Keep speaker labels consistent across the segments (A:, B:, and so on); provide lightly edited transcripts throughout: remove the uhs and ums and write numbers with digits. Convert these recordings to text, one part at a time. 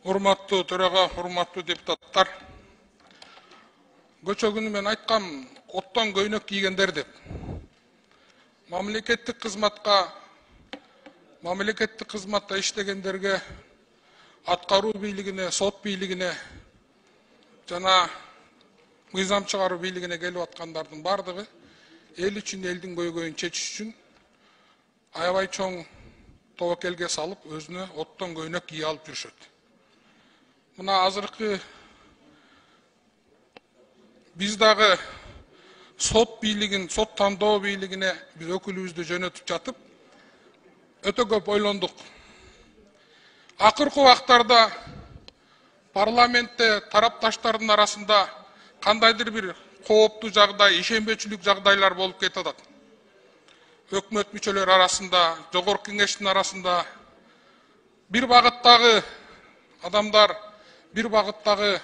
A: Урматтуу төрага, урматтуу депутаттар. Көчө күнү мен айткам, оттон көйнөк кийгендер деп. Мамлекеттик кызматта иштегендерге, аткаруу бийлигине, сот бийлигине жана мыйзам чыгаруу бийлигине келип аткандардын бардыгы эл үчүн, элдин көйгөйүн чечиш үчүн аябай чоң тобокелге салып, өзүнө оттон көйнөк кийип алып жүрүшөт. Мына азыркы биз дагы сот бийлигин, сот тандоо бийлигине биз өкүлүбүздү жөнөтүп жатып, өтө көп ойлондук. Акыркы убактарда парламентте тарапташтардын арасында кандайдыр бир кооптуу жагдай, ишенбечүлүк жагдайлар болуп кетип атат. Өкмөт мүчөлөрү арасында, жогорку кеңештин арасында бир багыттагы адамдар, бир багыттагы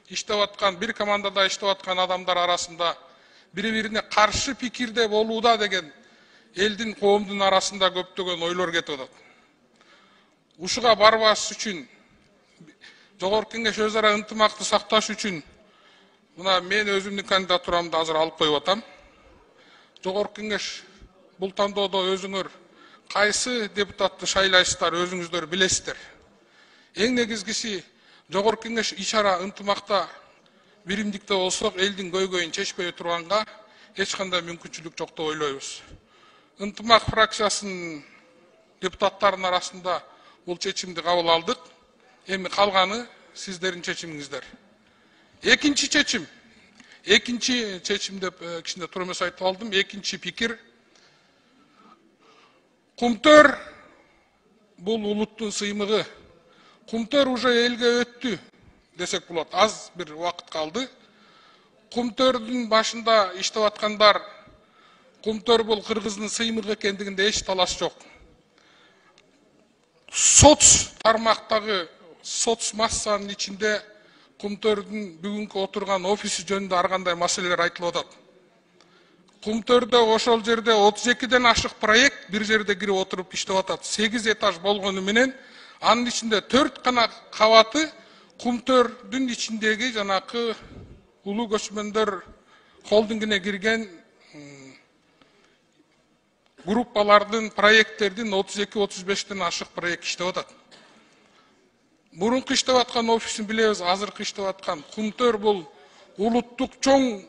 A: иштеп аткан, бир командада иштеп аткан адамдар арасында бири-бирине каршы пикирде болууда деген элдин, коомдун арасында көптөгөн ойлор кетип атат. Ушуга барбаш үчүн, жогорку кеңеш өз ара ынтымакты сакташ үчүн мына мен өзүмдүн кандидатурамды азыр алып коюп атам. Жогорку кеңеш бул тандоодо өзүңөр кайсы депутатты шайлайсыздар, өзүңүздөр билесиздер. Эң негизгиси жогорку кеңеш иш ара ынтымакта, биримдикте болсок, элдин көйгөйүн чечпей турганга эч кандай мүмкүнчүлүк жок деп ойлойбуз. Ынтымак фракциясынын депутаттарынын арасында бул чечимди кабыл алдык. Эми калганы сиздердин чечимиңиздер. Экинчи чечим деп кичине тура эмес айтып алдым. Экинчи пикир. Кумтөр бул улуттун сыймыгы. Кумтөр уже элге өттү десек болот. Аз бир убакыт калды. Кумтөрдүн башында иштеп аткандар, Кумтөр бул кыргыздын сыймыгы экендигинде эч талаш жок. Соц тармактагы, соц массанын ичинде Кумтөрдүн бүгүнкү отурган офиси жөнүндө ар кандай маселелер айтылып атат. Кумтөрдө ошол жерде 32ден ашык проект бир жерде кирип отуруп иштеп атат. 8 этаж болгону менен анын ичинде 4 гана кабаты Кумтөрдүн ичиндеги жанакы улуу көчмөндөр холдингине кирген группалардын, проекттердин 32-35ден ашык проект иштеп атат. Мурунку иштеп аткан офисин билебиз, азыркы иштеп аткан. Кумтөр бул улуттук чоң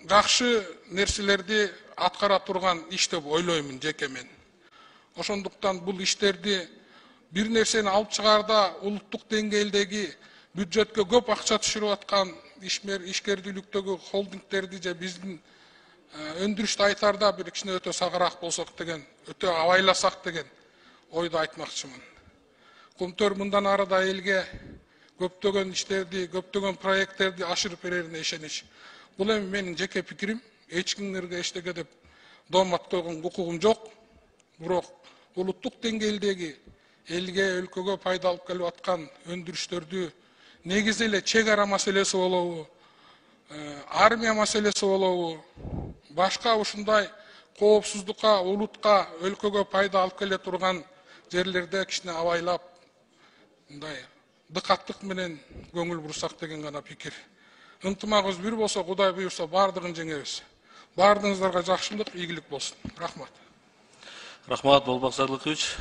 A: жакшы нерселерди аткара турган иш деп ойлоймун жеке мен. Ошондуктан бул иштерди бир нерсени алып чыгаарда улуттук деңгээлдеги бюджетке көп акча түшүрүп аткан ишкердүүлүктөгү холдингдерди же биздин өндүрүштү айтарда бир кичине өтө сагыраак болсок деген, өтө абайласак деген ойду айтмакчымын. Кумтөр мындан ары да элге көптөгөн иштерди, көптөгөн проекттерди ашырып берерине ишенич. Бул эми менин жеке пикирим. Эч кимдерге эчтеке деп доомат койгон укугум жок. Бирок улуттук деңгээлдеги элге, өлкөгө пайда алып келип аткан өндүрүштөрдү негизи эле чек ара маселеси болобу, армия маселеси болобу, башка ушундай коопсуздукка, улутка, өлкөгө пайда алып келе турган жерлерде кичине абайлап, мындай дыкаттык менен көңүл бурсак деген гана пикир. Ынтымагыбыз бир болсо, Кудай буйрса бардыгын жеңебиз. Бардыгыңыздарга жакшылык, ийгилик болсун. Рахмат.
B: Рахмат, Болбок Садыкович.